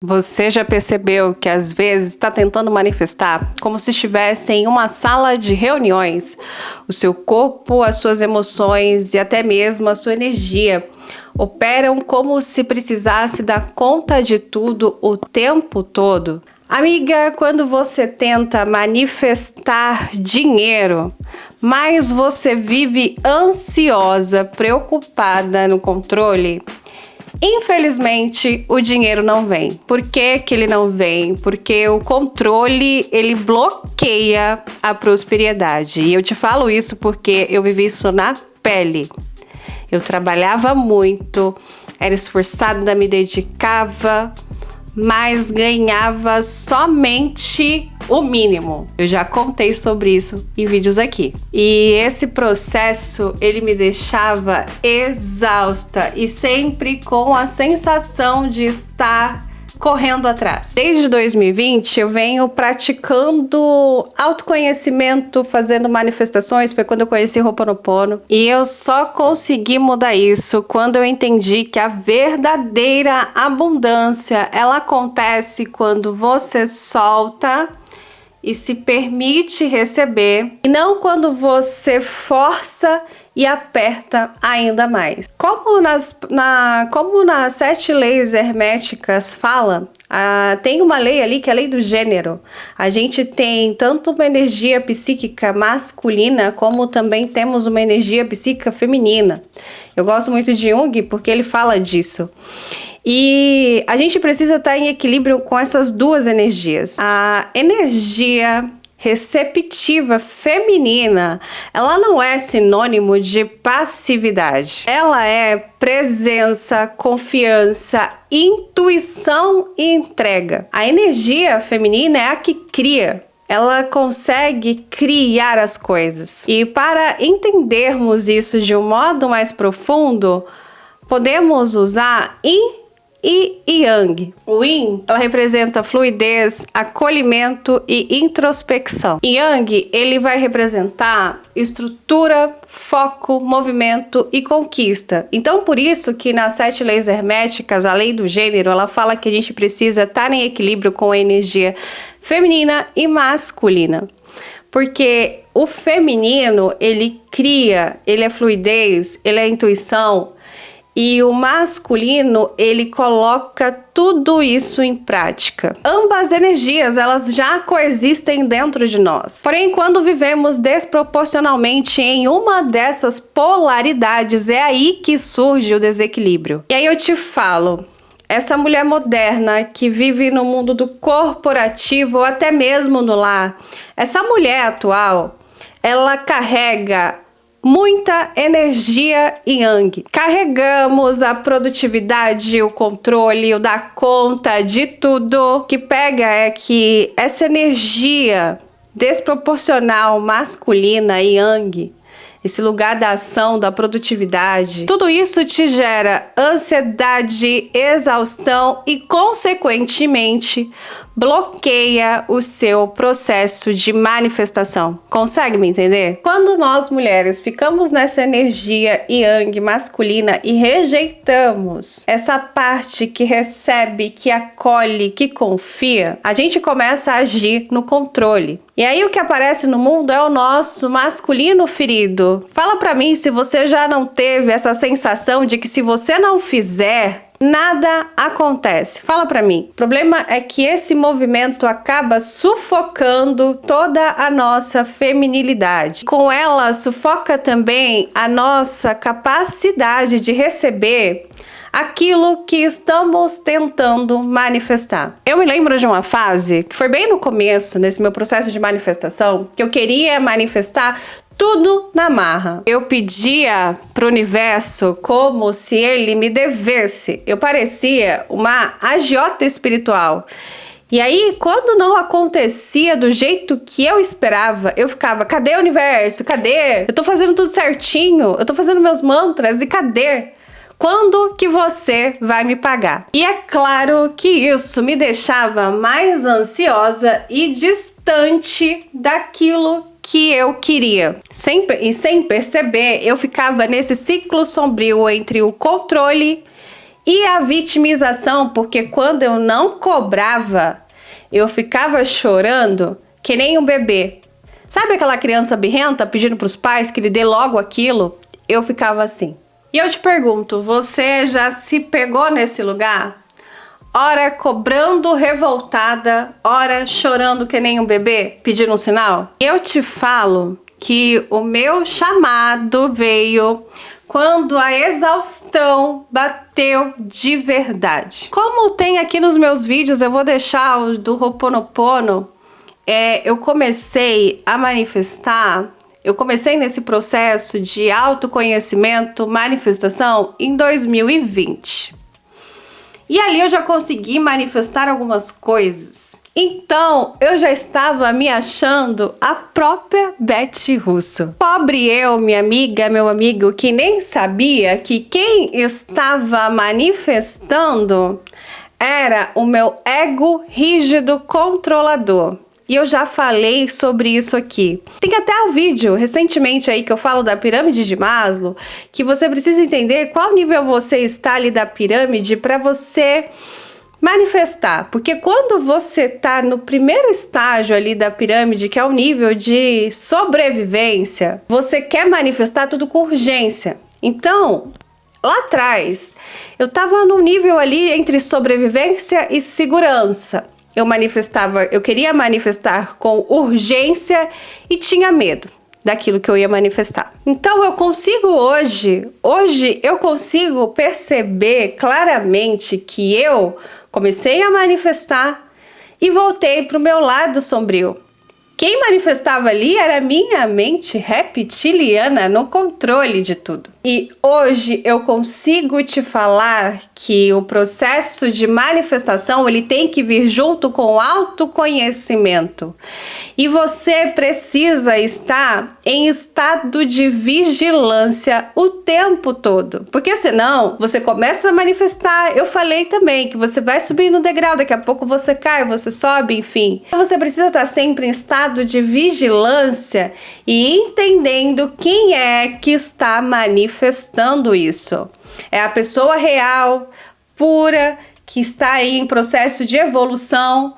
Você já percebeu que às vezes está tentando manifestar como se estivesse em uma sala de reuniões? O seu corpo, as suas emoções e até mesmo a sua energia operam como se precisasse dar conta de tudo o tempo todo? Amiga, quando você tenta manifestar dinheiro, mas você vive ansiosa, preocupada no controle, infelizmente, o dinheiro não vem. Por que que ele não vem? Porque o controle, ele bloqueia a prosperidade. E eu te falo isso porque eu vivi isso na pele. Eu trabalhava muito, era esforçada, me dedicava, mas ganhava somente o mínimo. Eu já contei sobre isso em vídeos aqui. E esse processo, ele me deixava exausta e sempre com a sensação de estar correndo atrás. Desde 2020 eu venho praticando autoconhecimento, fazendo manifestações. Foi quando eu conheci Ho'oponopono. E eu só consegui mudar isso quando eu entendi que a verdadeira abundância, ela acontece quando você solta e se permite receber, e não quando você força e aperta ainda mais. Como nas 7 leis herméticas fala, tem uma lei ali que é a lei do gênero. A gente tem tanto uma energia psíquica masculina, como também temos uma energia psíquica feminina. Eu gosto muito de Jung porque ele fala disso. E a gente precisa estar em equilíbrio com essas duas energias. A energia receptiva feminina, ela não é sinônimo de passividade. Ela é presença, confiança, intuição e entrega. A energia feminina é a que cria. Ela consegue criar as coisas. E para entendermos isso de um modo mais profundo, podemos usar Yin e Yang. O Yin, ela representa fluidez, acolhimento e introspecção. Yang, ele vai representar estrutura, foco, movimento e conquista. Então, por isso que nas 7 leis herméticas, a lei do gênero, ela fala que a gente precisa estar em equilíbrio com a energia feminina e masculina. Porque o feminino, ele cria, ele é fluidez, ele é intuição. E o masculino, ele coloca tudo isso em prática. Ambas energias, elas já coexistem dentro de nós. Porém, quando vivemos desproporcionalmente em uma dessas polaridades, é aí que surge o desequilíbrio. E aí eu te falo, essa mulher moderna que vive no mundo do corporativo ou até mesmo no lar, essa mulher atual, ela carrega muita energia Yang. Carregamos a produtividade, o controle, o dar conta de tudo. O que pega é que essa energia desproporcional masculina Yang, esse lugar da ação, da produtividade, tudo isso te gera ansiedade, exaustão e, consequentemente, bloqueia o seu processo de manifestação. Consegue me entender? Quando nós mulheres ficamos nessa energia Yang masculina e rejeitamos essa parte que recebe, que acolhe, que confia, a gente começa a agir no controle. E aí o que aparece no mundo é o nosso masculino ferido. Fala pra mim se você já não teve essa sensação de que se você não fizer, nada acontece. Fala pra mim. O problema é que esse movimento acaba sufocando toda a nossa feminilidade. Com ela, sufoca também a nossa capacidade de receber aquilo que estamos tentando manifestar. Eu me lembro de uma fase que foi bem no começo, nesse meu processo de manifestação, que eu queria manifestar tudo na marra. Eu pedia pro universo como se ele me devesse. Eu parecia uma agiota espiritual. E aí, quando não acontecia do jeito que eu esperava, eu ficava, cadê o universo? Cadê? Eu tô fazendo tudo certinho, eu tô fazendo meus mantras, e cadê? Quando que você vai me pagar? E é claro que isso me deixava mais ansiosa e distante daquilo que eu queria. Sem perceber, eu ficava nesse ciclo sombrio entre o controle E a vitimização, porque quando eu não cobrava, eu ficava chorando que nem um bebê. Sabe aquela criança birrenta pedindo para os pais que lhe dê logo aquilo? Eu ficava assim. E eu te pergunto, você já se pegou nesse lugar? Ora cobrando revoltada, ora chorando que nem um bebê, pedindo um sinal? Eu te falo que o meu chamado veio quando a exaustão bateu de verdade. Como tem aqui nos meus vídeos, eu vou deixar o do Ho'oponopono. Eu comecei a manifestar, eu comecei nesse processo de autoconhecimento, manifestação em 2020. E ali eu já consegui manifestar algumas coisas. Então, eu já estava me achando a própria Beth Russo. Pobre eu, minha amiga, meu amigo, que nem sabia que quem estava manifestando era o meu ego rígido controlador. E eu já falei sobre isso aqui. Tem até um vídeo recentemente aí que eu falo da pirâmide de Maslow, que você precisa entender qual nível você está ali da pirâmide para você manifestar. Porque quando você está no primeiro estágio ali da pirâmide, que é o nível de sobrevivência, você quer manifestar tudo com urgência. Então, lá atrás, eu estava no nível ali entre sobrevivência e segurança. Eu queria manifestar com urgência e tinha medo daquilo que eu ia manifestar. Então eu consigo hoje eu consigo perceber claramente que eu comecei a manifestar e voltei para o meu lado sombrio. Quem manifestava ali era a minha mente reptiliana no controle de tudo. E hoje eu consigo te falar que o processo de manifestação ele tem que vir junto com o autoconhecimento. E você precisa estar em estado de vigilância o tempo todo. Porque senão você começa a manifestar. Eu falei também que você vai subir no degrau, daqui a pouco você cai, você sobe, enfim. Então você precisa estar sempre em estado de vigilância e entendendo quem é que está manifestando isso. É a pessoa real, pura, que está aí em processo de evolução,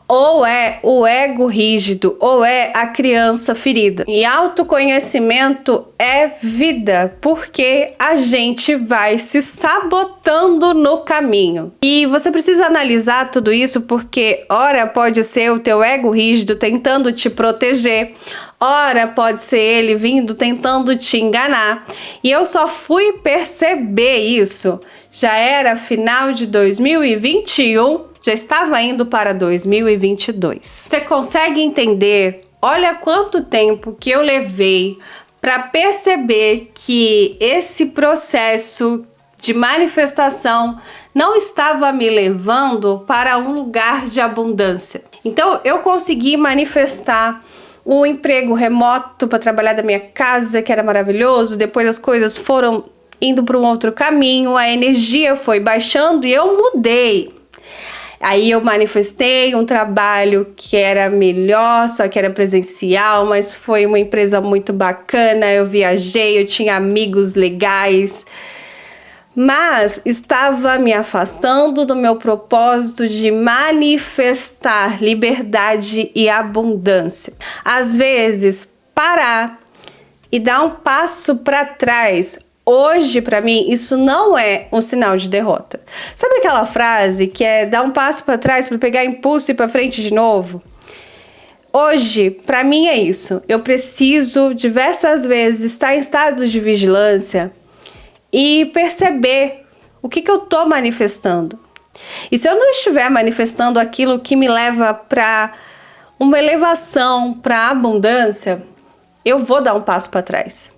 ou é o ego rígido, ou é a criança ferida. E autoconhecimento é vida, porque a gente vai se sabotando no caminho. E você precisa analisar tudo isso, porque ora pode ser o teu ego rígido tentando te proteger, ora pode ser ele vindo tentando te enganar. E eu só fui perceber isso, já era final de 2021, já estava indo para 2022. Você consegue entender? Olha quanto tempo que eu levei para perceber que esse processo de manifestação não estava me levando para um lugar de abundância. Então eu consegui manifestar um emprego remoto para trabalhar da minha casa, que era maravilhoso. Depois as coisas foram indo para um outro caminho, a energia foi baixando e eu mudei. Aí eu manifestei um trabalho que era melhor, só que era presencial, mas foi uma empresa muito bacana, eu viajei, eu tinha amigos legais, mas estava me afastando do meu propósito de manifestar liberdade e abundância. Às vezes, parar e dar um passo para trás. Hoje, para mim, isso não é um sinal de derrota. Sabe aquela frase que é dar um passo para trás para pegar impulso e para frente de novo? Hoje, para mim é isso. Eu preciso diversas vezes estar em estado de vigilância e perceber o que eu estou manifestando. E se eu não estiver manifestando aquilo que me leva para uma elevação, para a abundância, eu vou dar um passo para trás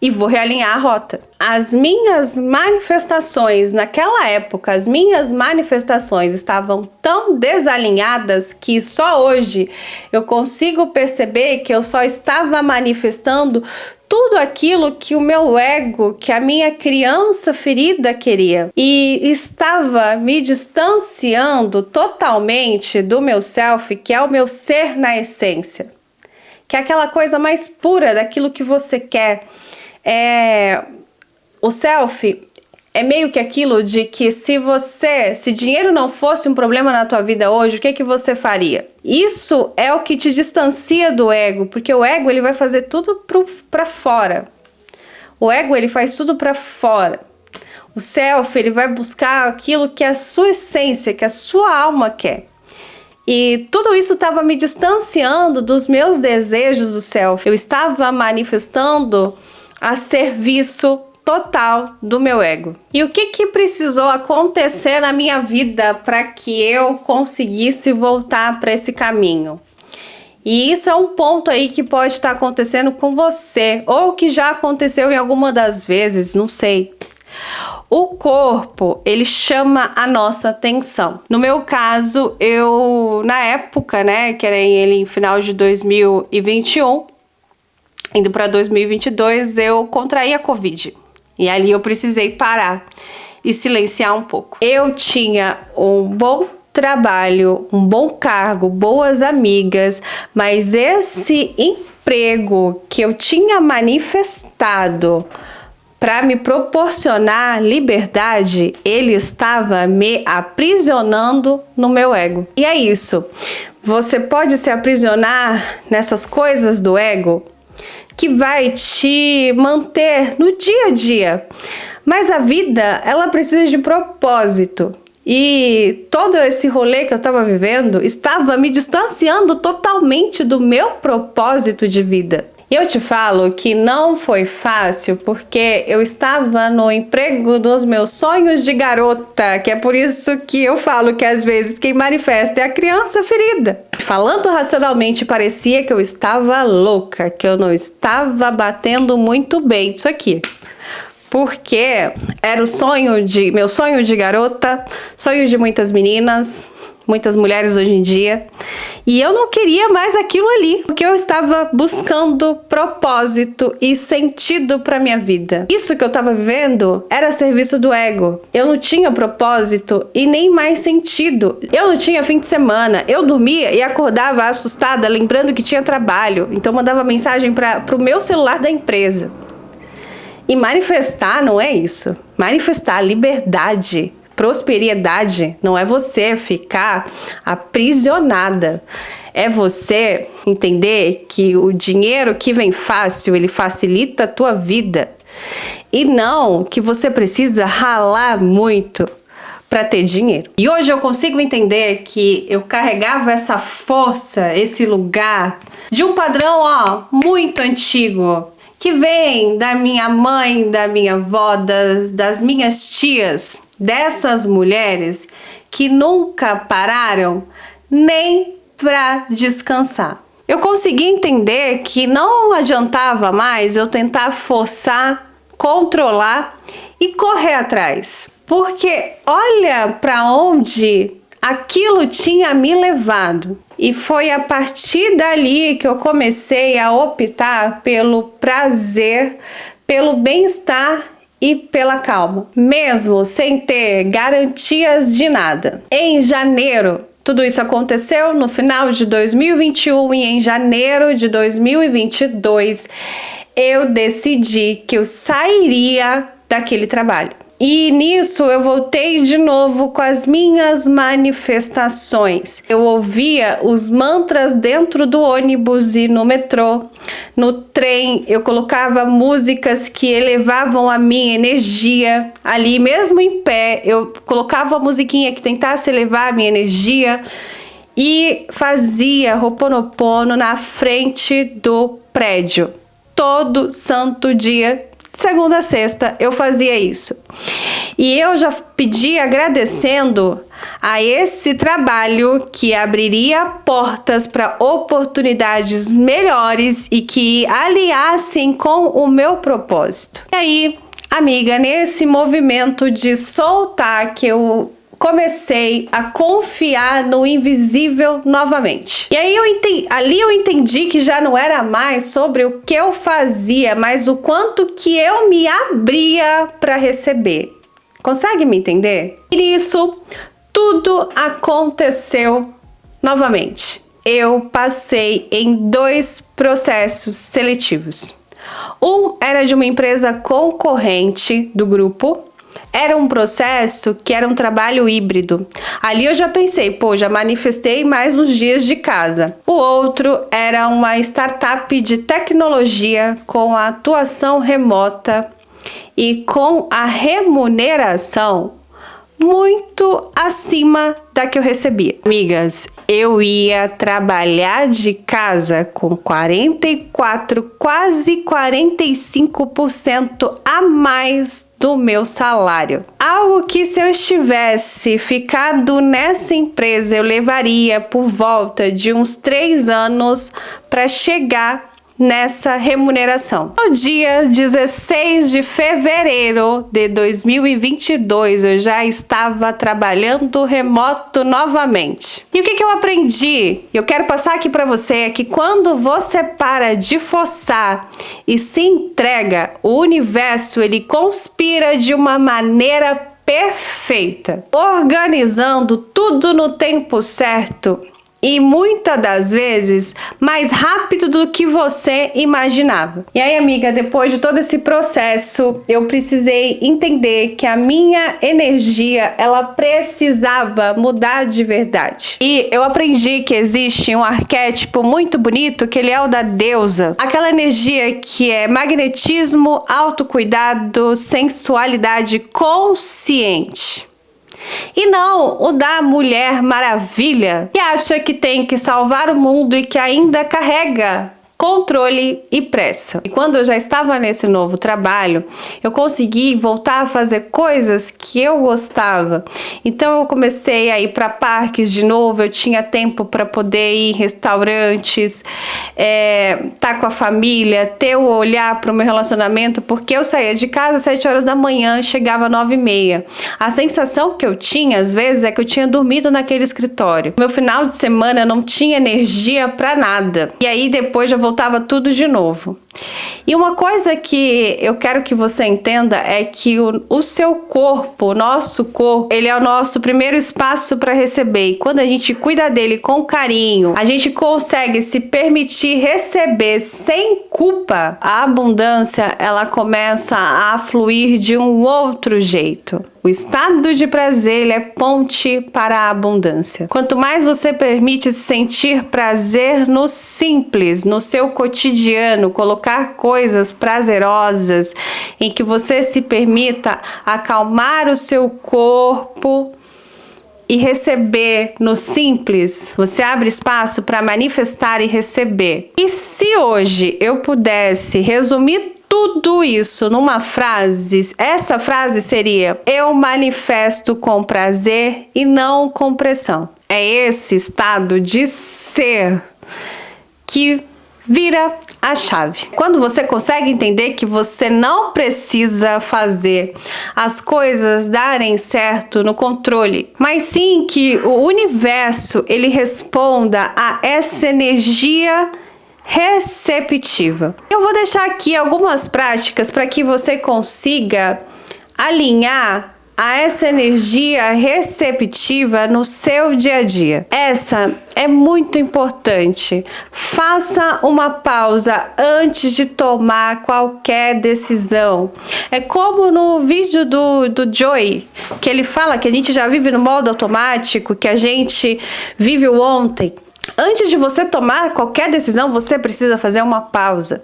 e vou realinhar a rota. As minhas manifestações, naquela época, as minhas manifestações estavam tão desalinhadas que só hoje eu consigo perceber que eu só estava manifestando tudo aquilo que o meu ego, que a minha criança ferida queria. E estava me distanciando totalmente do meu self, que é o meu ser na essência. Que é aquela coisa mais pura daquilo que você quer. O self É meio que aquilo de que se dinheiro não fosse um problema na tua vida hoje, o que que você faria? Isso é o que te distancia do ego, porque o ego ele vai fazer tudo para fora. O ego ele faz tudo para fora. O self ele vai buscar aquilo que é a sua essência, que a sua alma quer. E tudo isso estava me distanciando dos meus desejos do self. Eu estava manifestando a serviço total do meu ego. E o que precisou acontecer na minha vida para que eu conseguisse voltar para esse caminho? E isso é um ponto aí que pode estar acontecendo com você, ou que já aconteceu em alguma das vezes, não sei. O corpo, ele chama a nossa atenção. No meu caso, na época, né, que era em final de 2021, indo para 2022, eu contraí a Covid. E ali eu precisei parar e silenciar um pouco. Eu tinha um bom trabalho, um bom cargo, boas amigas, mas esse emprego que eu tinha manifestado para me proporcionar liberdade, ele estava me aprisionando no meu ego. E é isso. Você pode se aprisionar nessas coisas do ego que vai te manter no dia a dia. Mas a vida, ela precisa de propósito. E todo esse rolê que eu estava vivendo estava me distanciando totalmente do meu propósito de vida. E eu te falo que não foi fácil porque eu estava no emprego dos meus sonhos de garota, que é por isso que eu falo que às vezes quem manifesta é a criança ferida. Falando racionalmente, parecia que eu estava louca, que eu não estava batendo muito bem isso aqui. Porque era meu sonho de garota, sonho de muitas meninas, muitas mulheres hoje em dia. E eu não queria mais aquilo ali, porque eu estava buscando propósito e sentido para minha vida. Isso que eu estava vivendo era serviço do ego. Eu não tinha propósito e nem mais sentido. Eu não tinha fim de semana. Eu dormia e acordava assustada, lembrando que tinha trabalho. Então eu mandava mensagem para o meu celular da empresa. E manifestar não é isso. Manifestar liberdade, prosperidade, não é você ficar aprisionada. É você entender que o dinheiro que vem fácil, ele facilita a tua vida. E não que você precisa ralar muito para ter dinheiro. E hoje eu consigo entender que eu carregava essa força, esse lugar de um padrão, muito antigo, que vem da minha mãe, da minha avó, das minhas tias, dessas mulheres que nunca pararam nem para descansar. Eu consegui entender que não adiantava mais eu tentar forçar, controlar e correr atrás. Porque olha para onde aquilo tinha me levado. E foi a partir dali que eu comecei a optar pelo prazer, pelo bem-estar e pela calma, mesmo sem ter garantias de nada. Em janeiro, tudo isso aconteceu no final de 2021 e em janeiro de 2022, eu decidi que eu sairia daquele trabalho. E nisso eu voltei de novo com as minhas manifestações. Eu ouvia os mantras dentro do ônibus e no metrô. No trem eu colocava músicas que elevavam a minha energia. Ali mesmo em pé eu colocava a musiquinha que tentasse elevar a minha energia. E fazia Ho'oponopono na frente do prédio. Todo santo dia. Segunda a sexta eu fazia isso. E eu já pedi agradecendo a esse trabalho que abriria portas para oportunidades melhores e que aliassem com o meu propósito. E aí, amiga, nesse movimento de soltar que eu comecei a confiar no invisível novamente. E aí ali eu entendi que já não era mais sobre o que eu fazia, mas o quanto que eu me abria para receber. Consegue me entender? E nisso, tudo aconteceu novamente. Eu passei em 2 processos seletivos. Um era de uma empresa concorrente do grupo. Era um processo que era um trabalho híbrido. Ali eu já pensei, pô, já manifestei mais uns dias de casa. O outro era uma startup de tecnologia com a atuação remota e com a remuneração muito acima da que eu recebia. Amigas, eu ia trabalhar de casa com 44, quase 45% a mais do meu salário. Algo que se eu estivesse ficado nessa empresa, eu levaria por volta de uns 3 anos para chegar nessa remuneração. No dia 16 de fevereiro de 2022, eu já estava trabalhando remoto novamente. E o que eu aprendi? Eu quero passar aqui para você é que quando você para de forçar e se entrega, o universo ele conspira de uma maneira perfeita, organizando tudo no tempo certo. E muitas das vezes mais rápido do que você imaginava. E aí, amiga, depois de todo esse processo, eu precisei entender que a minha energia, ela precisava mudar de verdade. E eu aprendi que existe um arquétipo muito bonito, que ele é o da deusa. Aquela energia que é magnetismo, autocuidado, sensualidade consciente. E não o da Mulher Maravilha, que acha que tem que salvar o mundo e que ainda carrega controle e pressa. E quando eu já estava nesse novo trabalho, eu consegui voltar a fazer coisas que eu gostava. Então eu comecei a ir para parques de novo, eu tinha tempo para poder ir em restaurantes, tá com a família, ter o olhar para o meu relacionamento, porque eu saía de casa às 7 horas da manhã, chegava às 9h30. A sensação que eu tinha, às vezes, é que eu tinha dormido naquele escritório. Meu final de semana eu não tinha energia para nada. E aí depois já voltava tudo de novo. E uma coisa que eu quero que você entenda é que o seu corpo, o nosso corpo, ele é o nosso primeiro espaço para receber. E quando a gente cuida dele com carinho, a gente consegue se permitir receber sem culpa. A abundância, ela começa a fluir de um outro jeito. O estado de prazer, ele é ponte para a abundância. Quanto mais você permite se sentir prazer no simples, no seu cotidiano, colocar coisas prazerosas em que você se permita acalmar o seu corpo e receber no simples, você abre espaço para manifestar e receber. E se hoje eu pudesse resumir tudo isso numa frase, essa frase seria: eu manifesto com prazer e não com pressão. É esse estado de ser que vira a chave. Quando você consegue entender que você não precisa fazer as coisas darem certo no controle, mas sim que o universo ele responda a essa energia receptiva. Eu vou deixar aqui algumas práticas para que você consiga alinhar a essa energia receptiva no seu dia a dia. Essa é muito importante. Faça uma pausa antes de tomar qualquer decisão. É como no vídeo do Joey, que ele fala que a gente já vive no modo automático, que a gente vive o ontem. Antes de você tomar qualquer decisão, você precisa fazer uma pausa.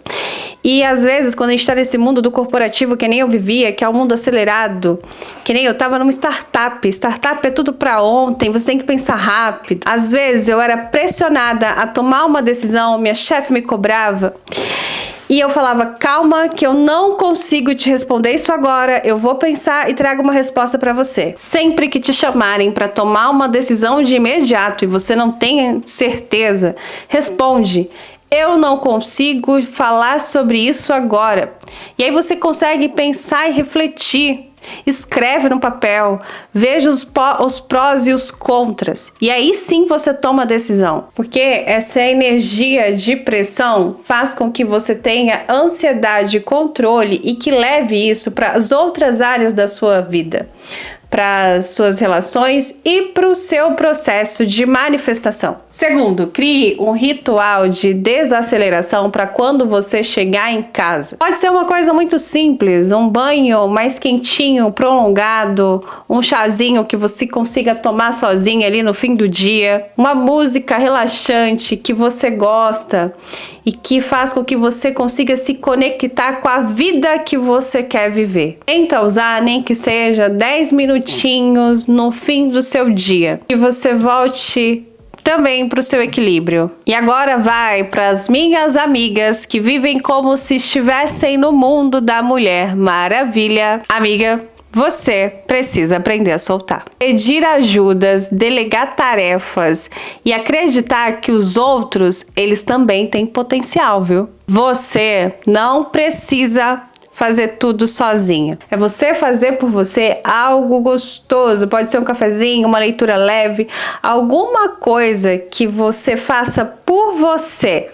E às vezes, quando a gente está nesse mundo do corporativo, que nem eu vivia, que é um mundo acelerado, que nem eu estava numa startup. Startup é tudo para ontem, você tem que pensar rápido. Às vezes eu era pressionada a tomar uma decisão, minha chefe me cobrava. E eu falava, calma, que eu não consigo te responder isso agora, eu vou pensar e trago uma resposta para você. Sempre que te chamarem para tomar uma decisão de imediato e você não tem certeza, responde: eu não consigo falar sobre isso agora. E aí você consegue pensar e refletir. Escreve no papel, veja os prós e os contras. E aí sim você toma a decisão. Porque essa energia de pressão faz com que você tenha ansiedade e controle e que leve isso para as outras áreas da sua vida. para suas relações e para o seu processo de manifestação. Segundo, crie um ritual de desaceleração para quando você chegar em casa. Pode ser uma coisa muito simples, um banho mais quentinho, prolongado, um chazinho que você consiga tomar sozinha ali no fim do dia, uma música relaxante que você gosta e que faz com que você consiga se conectar com a vida que você quer viver. Tenta usar nem que seja 10 minutinhos no fim do seu dia, que você volte também para o seu equilíbrio. E agora vai para as minhas amigas que vivem como se estivessem no mundo da Mulher Maravilha. Amiga, você precisa aprender a soltar. Pedir ajudas, delegar tarefas e acreditar que os outros, eles também têm potencial, viu? Você não precisa fazer tudo sozinha. É você fazer por você algo gostoso. Pode ser um cafezinho, uma leitura leve, alguma coisa que você faça por você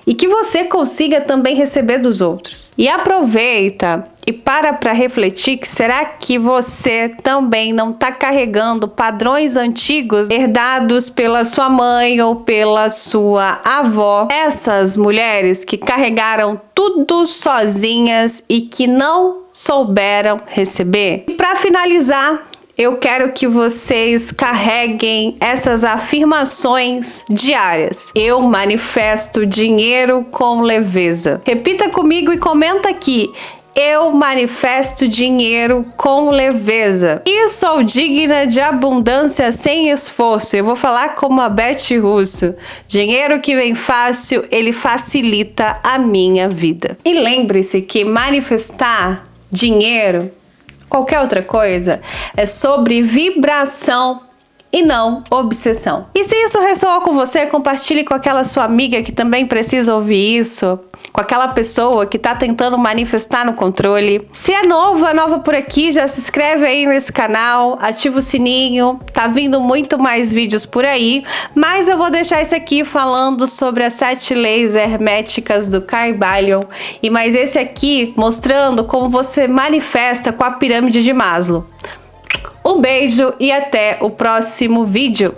e que você consiga também receber dos outros. E aproveita e para refletir que será que você também não está carregando padrões antigos herdados pela sua mãe ou pela sua avó? Essas mulheres que carregaram tudo sozinhas e que não souberam receber. E para finalizar, eu quero que vocês carreguem essas afirmações diárias. Eu manifesto dinheiro com leveza. Repita comigo e comenta aqui. Eu manifesto dinheiro com leveza. E sou digna de abundância sem esforço. Eu vou falar como a Beth Russo. Dinheiro que vem fácil, ele facilita a minha vida. E lembre-se que manifestar dinheiro, qualquer outra coisa, é sobre vibração e não obsessão. E se isso ressoou com você, compartilhe com aquela sua amiga que também precisa ouvir isso, com aquela pessoa que está tentando manifestar no controle. Se é nova por aqui, já se inscreve aí nesse canal, ativa o sininho, tá vindo muito mais vídeos por aí, mas eu vou deixar isso aqui falando sobre as 7 leis herméticas do Kybalion e mais esse aqui mostrando como você manifesta com a pirâmide de Maslow. Um beijo e até o próximo vídeo.